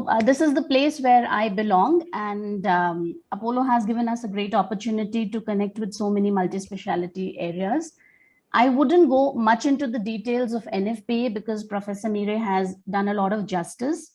So this is the place where I belong, and Apollo has given us a great opportunity to connect with so many multi-speciality areas. I wouldn't go much into the details of NFPA because Professor Mire has done a lot of justice.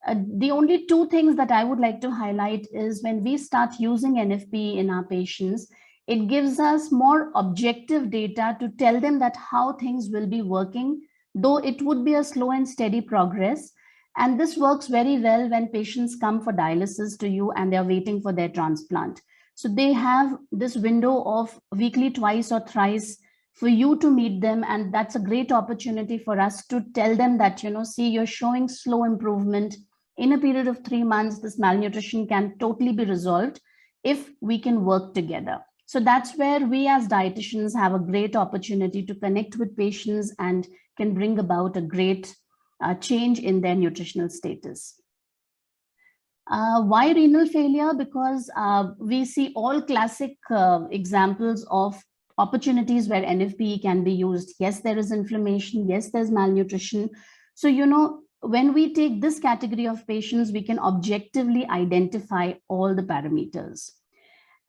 The only two things that I would like to highlight is when we start using NFPA in our patients, it gives us more objective data to tell them that how things will be working, though it would be a slow and steady progress. And this works very well when patients come for dialysis to you and they're waiting for their transplant. So they have this window of weekly, twice or thrice for you to meet them. And that's a great opportunity for us to tell them that, see, you're showing slow improvement. In a period of 3 months, this malnutrition can totally be resolved if we can work together. So that's where we as dietitians have a great opportunity to connect with patients and can bring about a great change in their nutritional status. Why renal failure? Because we see all classic examples of opportunities where NFPE can be used. Yes, there is inflammation. Yes, there's malnutrition. So, when we take this category of patients, we can objectively identify all the parameters.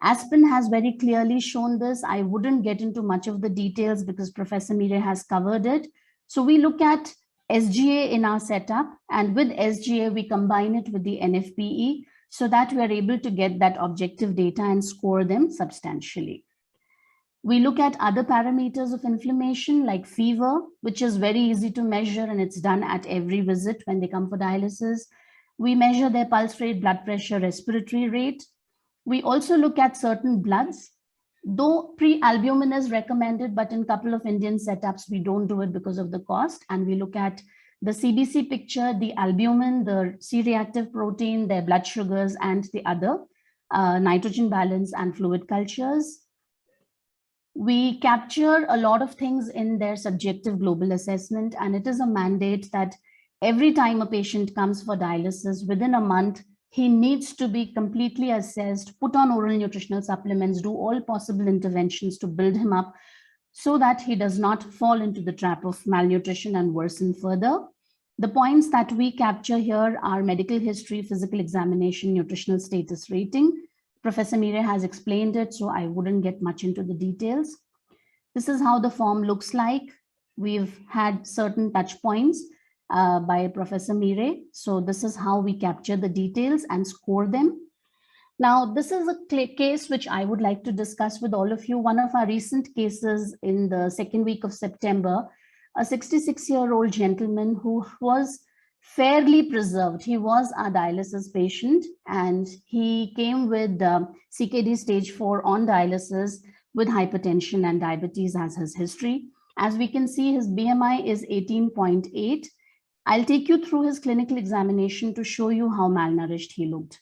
Aspen has very clearly shown this. I wouldn't get into much of the details because Professor Mire has covered it. So we look at SGA in our setup, and with SGA, we combine it with the NFPE so that we are able to get that objective data and score them substantially. We look at other parameters of inflammation like fever, which is very easy to measure, and it's done at every visit when they come for dialysis. We measure their pulse rate, blood pressure, respiratory rate. We also look at certain bloods, though pre-albumin is recommended, but in a couple of Indian setups, we don't do it because of the cost. And we look at the CBC picture, the albumin, the C-reactive protein, their blood sugars, and the other nitrogen balance and fluid cultures. We capture a lot of things in their subjective global assessment, and it is a mandate that every time a patient comes for dialysis, within a month, he needs to be completely assessed, put on oral nutritional supplements, do all possible interventions to build him up so that he does not fall into the trap of malnutrition and worsen further. The points that we capture here are medical history, physical examination, nutritional status rating. Professor Mire has explained it, so I wouldn't get much into the details. This is how the form looks like. We've had certain touch points by Professor Mire. So this is how we capture the details and score them. Now, this is a case which I would like to discuss with all of you. One of our recent cases in the second week of September, a 66-year-old gentleman who was fairly preserved. He was a dialysis patient, and he came with CKD stage 4 on dialysis with hypertension and diabetes as his history. As we can see, his BMI is 18.8. I'll take you through his clinical examination to show you how malnourished he looked.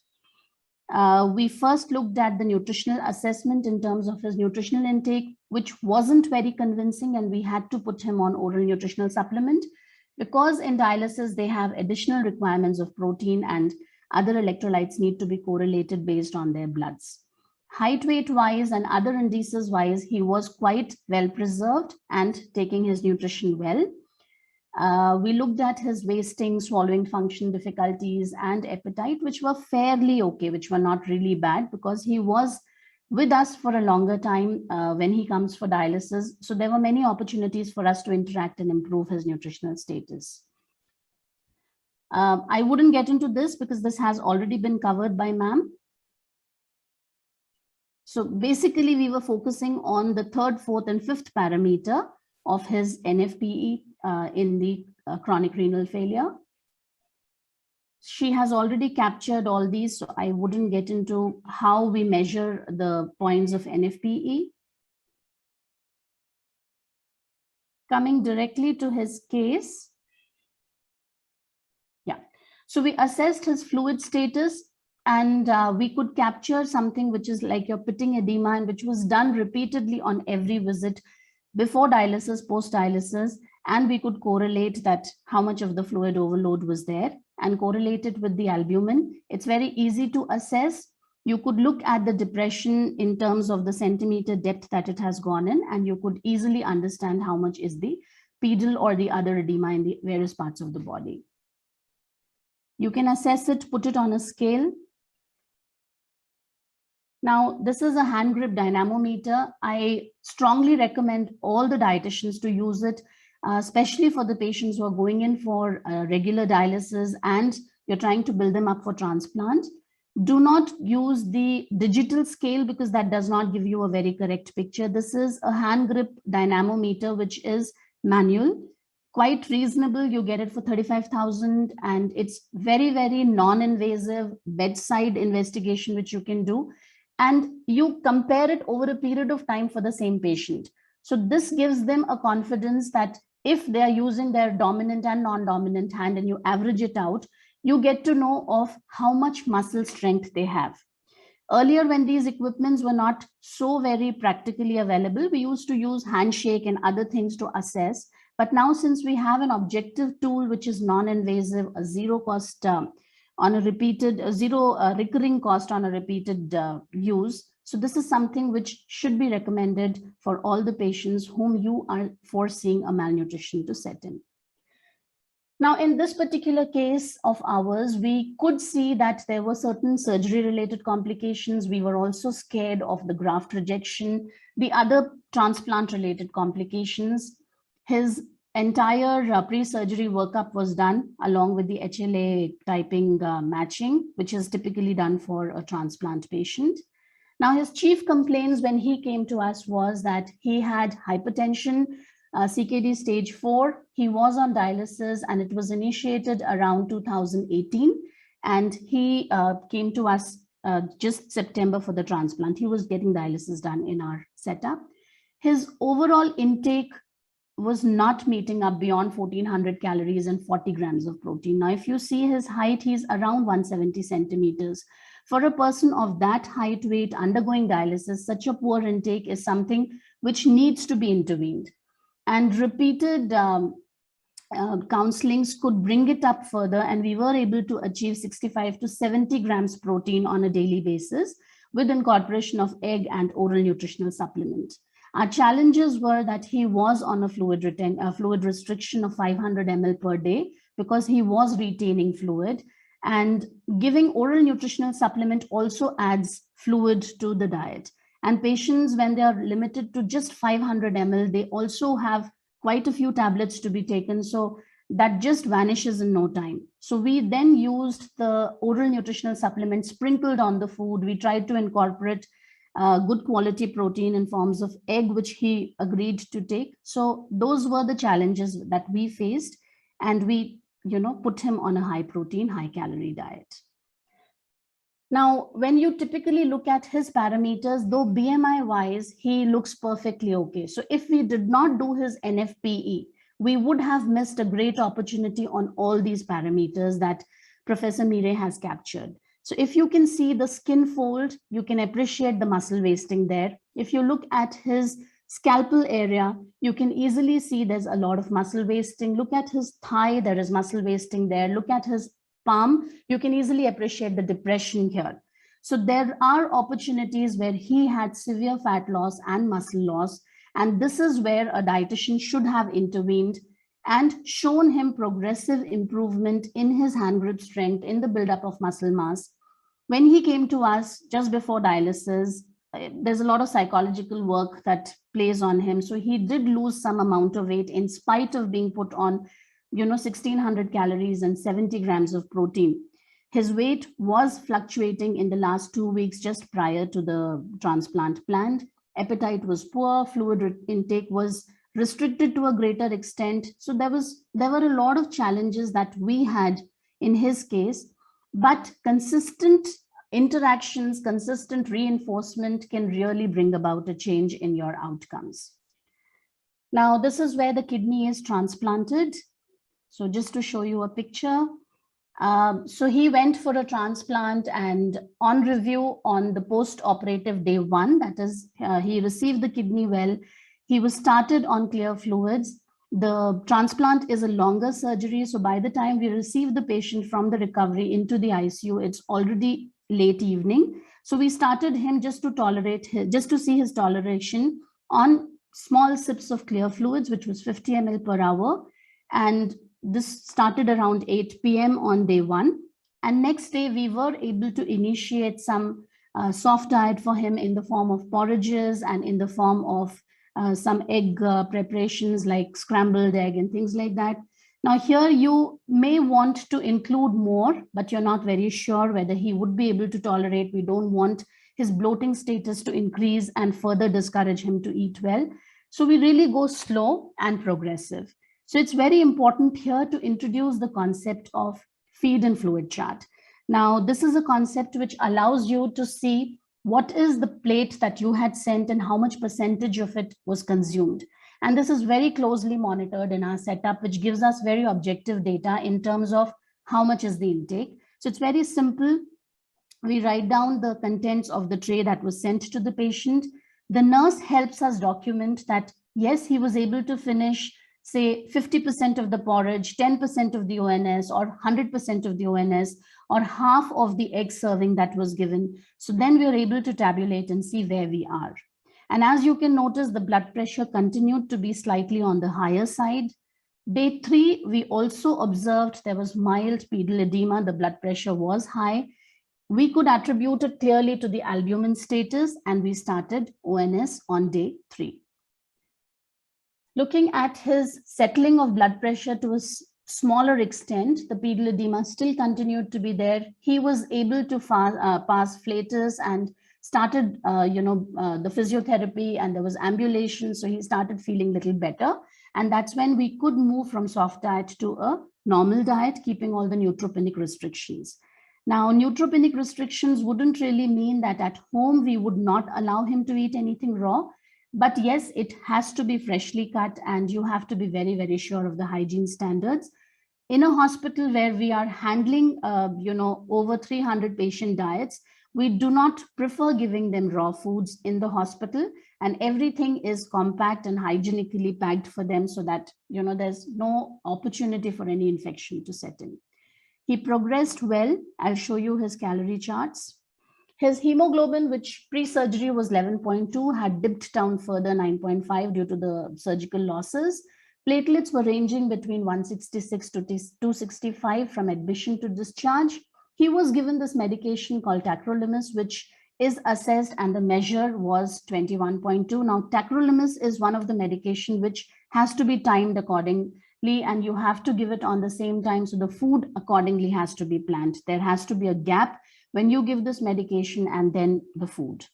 We first looked at the nutritional assessment in terms of his nutritional intake, which wasn't very convincing, and we had to put him on oral nutritional supplement because in dialysis, they have additional requirements of protein and other electrolytes need to be correlated based on their bloods. Height, weight wise and other indices wise, he was quite well preserved and taking his nutrition well. We looked at his wasting, swallowing function difficulties and appetite, which were fairly okay, which were not really bad because he was with us for a longer time when he comes for dialysis. So there were many opportunities for us to interact and improve his nutritional status. I wouldn't get into this because this has already been covered by ma'am. So basically, we were focusing on the third, fourth, and fifth parameter of his NFPE in the chronic renal failure. She has already captured all these, so I wouldn't get into how we measure the points of NFPE. Coming directly to his case. Yeah, so we assessed his fluid status, and we could capture something which is like your pitting edema, and which was done repeatedly on every visit before dialysis, post dialysis, and we could correlate that how much of the fluid overload was there and correlate it with the albumin. It's very easy to assess. You could look at the depression in terms of the centimeter depth that it has gone in, and you could easily understand how much is the pedal or the other edema in the various parts of the body. You can assess it, put it on a scale. Now, this is a hand grip dynamometer. I strongly recommend all the dietitians to use it, especially for the patients who are going in for regular dialysis and you're trying to build them up for transplant. Do not use the digital scale because that does not give you a very correct picture. This is a hand grip dynamometer, which is manual, quite reasonable. You get it for 35,000 and it's very, very non-invasive bedside investigation, which you can do. And you compare it over a period of time for the same patient. So this gives them a confidence that if they are using their dominant and non-dominant hand and you average it out, you get to know of how much muscle strength they have. Earlier, when these equipments were not so very practically available, we used to use handshake and other things to assess. But now, since we have an objective tool, which is non-invasive, a zero cost on a repeated, zero recurring cost on a repeated use. So this is something which should be recommended for all the patients whom you are foreseeing a malnutrition to set in. Now, in this particular case of ours, we could see that there were certain surgery-related complications. We were also scared of the graft rejection, the other transplant-related complications. His entire pre-surgery workup was done along with the HLA typing matching, which is typically done for a transplant patient. Now, his chief complaints when he came to us was that he had hypertension, CKD stage 4. He was on dialysis and it was initiated around 2018. And he came to us just September for the transplant. He was getting dialysis done in our setup. His overall intake was not meeting up beyond 1400 calories and 40 grams of protein. Now, if you see his height, he's around 170 centimeters. For a person of that height, weight, undergoing dialysis, such a poor intake is something which needs to be intervened. And repeated counselings could bring it up further, and we were able to achieve 65 to 70 grams protein on a daily basis with incorporation of egg and oral nutritional supplement. Our challenges were that he was on a fluid restriction of 500 ml per day because he was retaining fluid, and giving oral nutritional supplement also adds fluid to the diet. And patients, when they are limited to just 500 ml, they also have quite a few tablets to be taken. So that just vanishes in no time. So we then used the oral nutritional supplement sprinkled on the food. We tried to incorporate good quality protein in forms of egg, which he agreed to take. So those were the challenges that we faced. And we, put him on a high protein, high calorie diet. Now, when you typically look at his parameters, though BMI wise, he looks perfectly okay. So if we did not do his NFPE, we would have missed a great opportunity on all these parameters that Professor Mire has captured. So if you can see the skin fold, you can appreciate the muscle wasting there. If you look at his scalpel area, you can easily see there's a lot of muscle wasting. Look at his thigh, there is muscle wasting there. Look at his palm, you can easily appreciate the depression here. So there are opportunities where he had severe fat loss and muscle loss. And this is where a dietitian should have intervened and shown him progressive improvement in his hand grip strength, in the buildup of muscle mass. When he came to us just before dialysis, there's a lot of psychological work that plays on him. So he did lose some amount of weight in spite of being put on 1600 calories and 70 grams of protein. His weight was fluctuating in the last 2 weeks just prior to the transplant planned. Appetite was poor, fluid intake was restricted to a greater extent. So there were a lot of challenges that we had in his case, but consistent interactions, consistent reinforcement can really bring about a change in your outcomes. Now, this is where the kidney is transplanted. So just to show you a picture, so he went for a transplant, and on review on the post-operative day 1, that is, he received the kidney well. He was started on clear fluids. The transplant is a longer surgery. So by the time we receive the patient from the recovery into the ICU, it's already late evening. So we started him just to see his toleration on small sips of clear fluids, which was 50 ml per hour. And this started around 8 p.m. on day 1. And next day, we were able to initiate some soft diet for him in the form of porridges and in the form of some egg preparations like scrambled egg and things like that. Now here you may want to include more, but you're not very sure whether he would be able to tolerate. We don't want his bloating status to increase and further discourage him to eat well. So we really go slow and progressive. So it's very important here to introduce the concept of feed and fluid chart. Now, this is a concept which allows you to see what is the plate that you had sent and how much percentage of it was consumed. And this is very closely monitored in our setup, which gives us very objective data in terms of how much is the intake. So it's very simple. We write down the contents of the tray that was sent to the patient. The nurse helps us document that, yes, he was able to finish, say, 50% of the porridge, 10% of the ONS, or 100% of the ONS, or half of the egg serving that was given. So then we are able to tabulate and see where we are. And as you can notice, the blood pressure continued to be slightly on the higher side. Day 3, we also observed there was mild pedal edema. The blood pressure was high. We could attribute it clearly to the albumin status, and we started ONS on day 3. Looking at his settling of blood pressure to a smaller extent, the pedal edema still continued to be there. He was able to pass flatus and started, the physiotherapy, and there was ambulation. So he started feeling a little better. And that's when we could move from soft diet to a normal diet, keeping all the neutropenic restrictions. Now, neutropenic restrictions wouldn't really mean that at home we would not allow him to eat anything raw. But yes, it has to be freshly cut, and you have to be very, very sure of the hygiene standards. In a hospital where we are handling, over 300 patient diets, we do not prefer giving them raw foods in the hospital, and everything is compact and hygienically packed for them so that, there's no opportunity for any infection to set in. He progressed well. I'll show you his calorie charts. His hemoglobin, which pre-surgery was 11.2, had dipped down further 9.5 due to the surgical losses. Platelets were ranging between 166 to 265 from admission to discharge. He was given this medication called tacrolimus, which is assessed, and the measure was 21.2. Now, tacrolimus is one of the medication which has to be timed accordingly, and you have to give it on the same time. So the food accordingly has to be planned. There has to be a gap when you give this medication and then the food.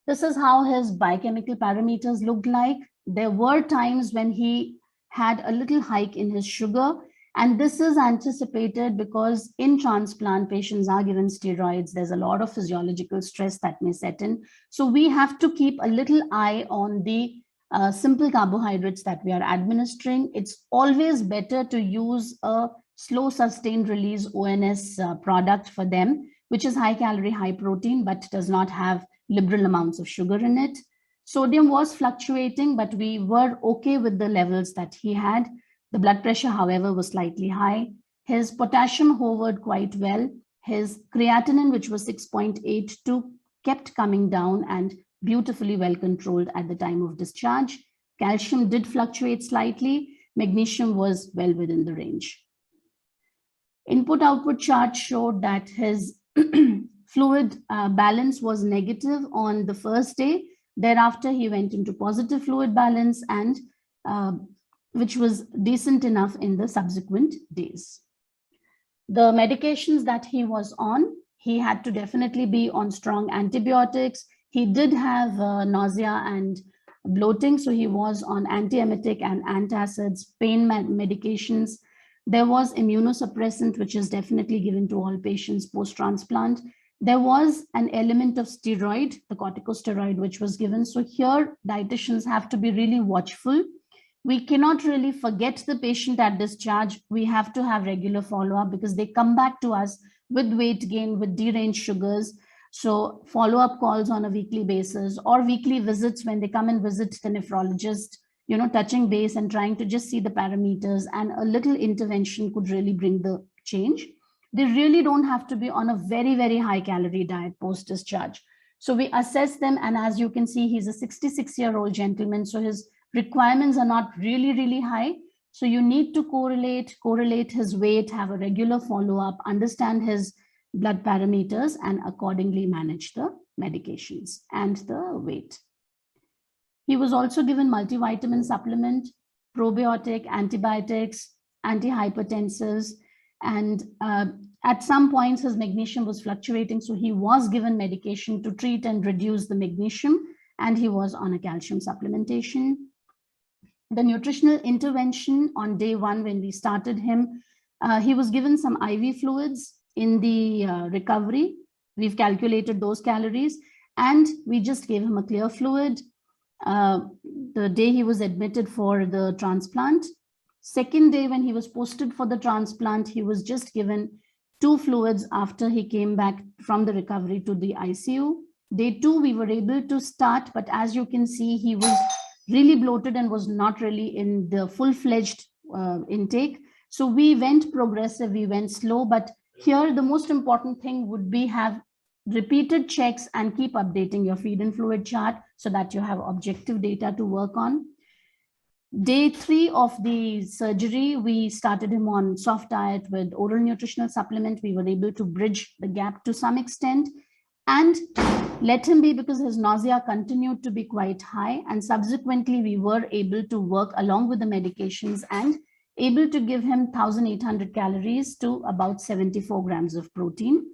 This is how his biochemical parameters looked like. There were times when he had a little hike in his sugar, and this is anticipated because in transplant, patients are given steroids. There's a lot of physiological stress that may set in. So we have to keep a little eye on the simple carbohydrates that we are administering. It's always better to use a slow sustained release ONS product for them, which is high calorie, high protein, but does not have liberal amounts of sugar in it. Sodium was fluctuating, but we were okay with the levels that he had. The blood pressure, however, was slightly high. His potassium hovered quite well. His creatinine, which was 6.82, kept coming down and beautifully well controlled at the time of discharge. Calcium did fluctuate slightly. Magnesium was well within the range. Input-output chart showed that his fluid balance was negative on the first day. Thereafter, he went into positive fluid balance, and which was decent enough in the subsequent days. The medications that he was on, he had to definitely be on strong antibiotics. He did have nausea and bloating, so he was on antiemetic and antacids, pain medications. There was immunosuppressant, which is definitely given to all patients post-transplant. There was an element of steroid, the corticosteroid, which was given. So here, dietitians have to be really watchful. We cannot really forget the patient at discharge. We have to have regular follow-up because they come back to us with weight gain, with deranged sugars. So follow-up calls on a weekly basis or weekly visits when they come and visit the nephrologist, touching base and trying to just see the parameters, and a little intervention could really bring the change. They really don't have to be on a very, very high calorie diet post-discharge. So we assess them, and as you can see, he's a 66-year-old gentleman, so his requirements are not really, really high, So you need to correlate his weight, have a regular follow-up, understand his blood parameters, and accordingly manage the medications and the weight. He was also given multivitamin supplement, probiotic, antibiotics, antihypertensives, and at some points his magnesium was fluctuating, so he was given medication to treat and reduce the magnesium, and he was on a calcium supplementation. The nutritional intervention on day 1 when we started him, he was given some IV fluids in the recovery. We've calculated those calories, and we just gave him a clear fluid. The day he was admitted for the transplant. Second day when he was posted for the transplant, he was just given 2 fluids after he came back from the recovery to the ICU. Day 2, we were able to start, but as you can see, he was really bloated and was not really in the full-fledged intake. So we went progressive, we went slow, but here the most important thing would be have repeated checks and keep updating your feed and fluid chart so that you have objective data to work on. Day 3 of the surgery, we started him on soft diet with oral nutritional supplement. We were able to bridge the gap to some extent and let him be, because his nausea continued to be quite high, and subsequently we were able to work along with the medications and able to give him 1,800 calories to about 74 grams of protein.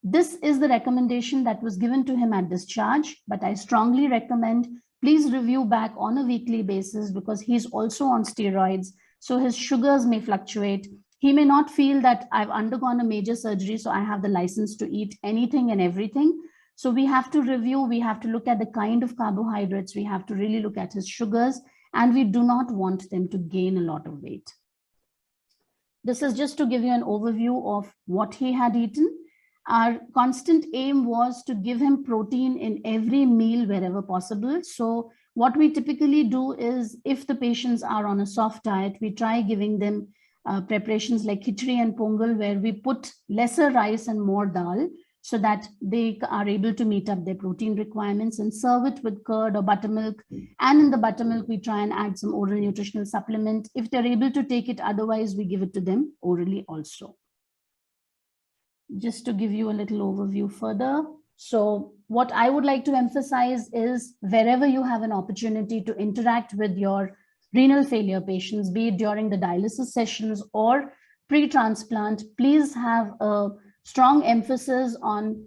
This is the recommendation that was given to him at discharge, but I strongly recommend please review back on a weekly basis, because he's also on steroids, so his sugars may fluctuate. He may not feel that I've undergone a major surgery, so I have the license to eat anything and everything. So we have to review, we have to look at the kind of carbohydrates, we have to really look at his sugars, and we do not want them to gain a lot of weight. This is just to give you an overview of what he had eaten. Our constant aim was to give him protein in every meal wherever possible. So what we typically do is, if the patients are on a soft diet, we try giving them preparations like khichdi and pongal, where we put lesser rice and more dal, so that they are able to meet up their protein requirements, and serve it with curd or buttermilk. And in the buttermilk, we try and add some oral nutritional supplement. If they're able to take it, otherwise we give it to them orally also. Just to give you a little overview further. So what I would like to emphasize is, wherever you have an opportunity to interact with your renal failure patients, be it during the dialysis sessions or pre-transplant, please have a strong emphasis on,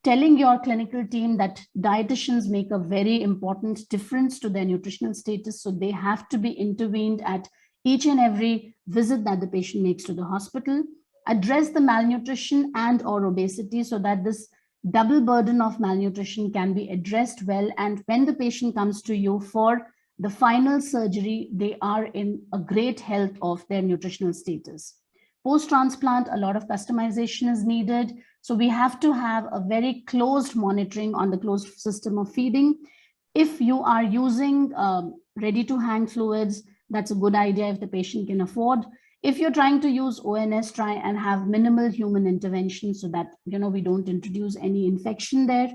telling your clinical team that dietitians make a very important difference to their nutritional status. So they have to be intervened at each and every visit that the patient makes to the hospital. Address the malnutrition and or obesity, so that this double burden of malnutrition can be addressed well. And when the patient comes to you for the final surgery, they are in a great health of their nutritional status. Post-transplant, a lot of customization is needed. So we have to have a very closed monitoring on the closed system of feeding. If you are using ready-to-hang fluids, that's a good idea if the patient can afford. If you're trying to use ONS, try and have minimal human intervention so that, we don't introduce any infection there.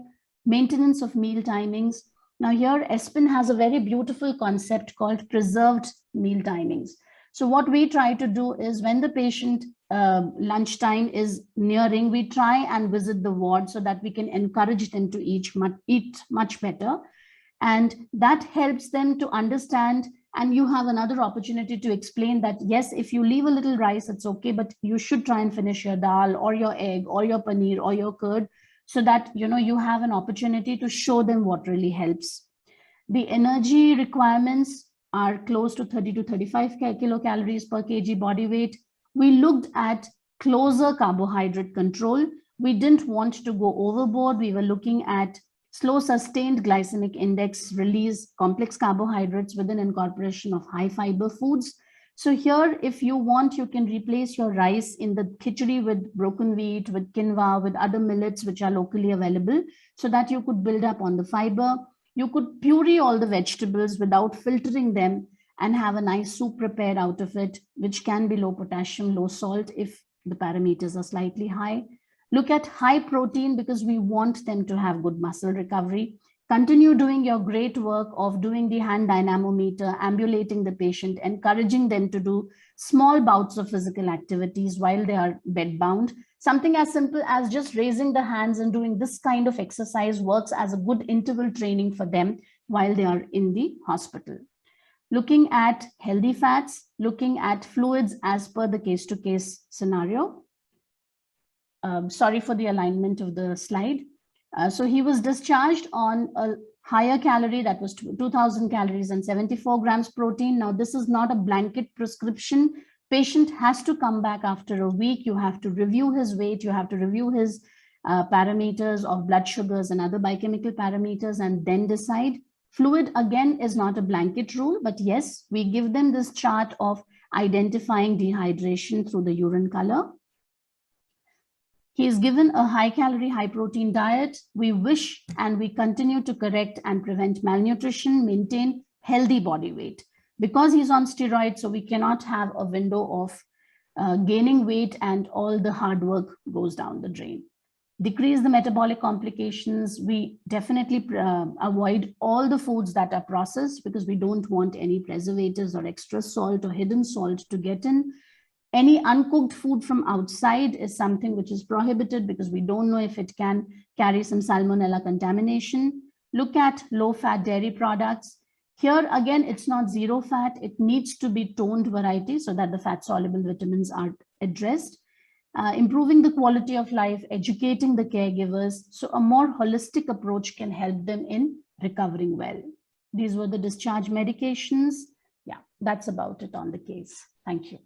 Maintenance of meal timings. Now here, ESPN has a very beautiful concept called preserved meal timings. So what we try to do is, when the patient lunchtime is nearing, we try and visit the ward so that we can encourage them to eat much better. And that helps them to understand. And you have another opportunity to explain that, yes, if you leave a little rice, it's okay, but you should try and finish your dal or your egg or your paneer or your curd, so that, you have an opportunity to show them what really helps. The energy requirements are close to 30 to 35 kilocalories per kg body weight. We looked at closer carbohydrate control. We didn't want to go overboard. We were looking at slow sustained glycemic index release complex carbohydrates with an incorporation of high fiber foods. So here, if you want, you can replace your rice in the khichdi with broken wheat, with quinoa, with other millets which are locally available, so that you could build up on the fiber. You could puree all the vegetables without filtering them and have a nice soup prepared out of it, which can be low potassium, low salt if the parameters are slightly high. Look at high protein, because we want them to have good muscle recovery. Continue doing your great work of doing the hand dynamometer, ambulating the patient, encouraging them to do small bouts of physical activities while they are bedbound. Something as simple as just raising the hands and doing this kind of exercise works as a good interval training for them while they are in the hospital. Looking at healthy fats, looking at fluids as per the case-to-case scenario. Sorry for the alignment of the slide. So he was discharged on a higher calorie, that was 2000 calories and 74 grams protein. Now, this is not a blanket prescription. Patient has to come back after a week. You have to review his weight. You have to review his parameters of blood sugars and other biochemical parameters and then decide. Fluid, again, is not a blanket rule, but yes, we give them this chart of identifying dehydration through the urine color. He is given a high calorie, high protein diet. We wish and we continue to correct and prevent malnutrition, maintain healthy body weight. Because he's on steroids, so we cannot have a window of gaining weight and all the hard work goes down the drain. Decrease the metabolic complications. We definitely avoid all the foods that are processed because we don't want any preservatives or extra salt or hidden salt to get in. Any uncooked food from outside is something which is prohibited because we don't know if it can carry some salmonella contamination. Look at low-fat dairy products. Here, again, it's not zero fat. It needs to be toned variety so that the fat-soluble vitamins are addressed. Improving the quality of life, educating the caregivers. So a more holistic approach can help them in recovering well. These were the discharge medications. Yeah, that's about it on the case. Thank you.